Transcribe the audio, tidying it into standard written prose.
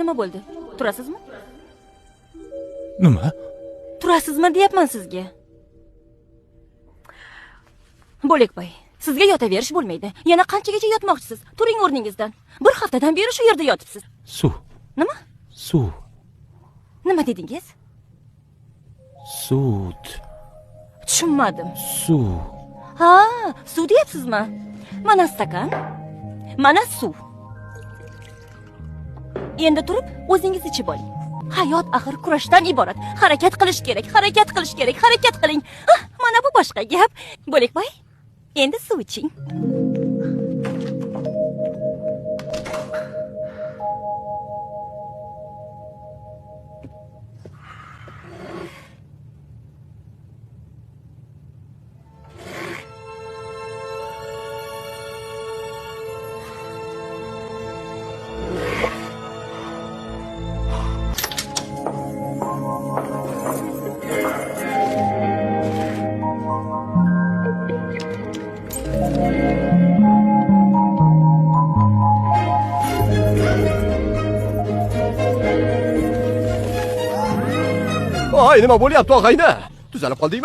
nima bo'ldi? Turasizmi? Nima? Turasizmi deyapman sizga. Bo'lakboy, sizga yotaverish bo'lmaydi. Yana qanchagacha yotmoqchisiz? Turing o'rningizdan. Bir haftadan beri shu yerda yotibsiz. Suv. Nima? Suv. Nima dedingiz? Sut. Tushunmadim. Suv. Ha, suv deyapsizmi? Mana stakan. Mana suv. Endi turib, o'zingiz ichib oling. Hayot axir kurashdan iborat. Harakat qilish kerak, harakat qilish kerak, harakat qiling. Mana bu boshqa gap. Bo'lakboy, endi suv iching. Voy, nima bo'lyapti og'ayni? Tuzalib qoldingmi?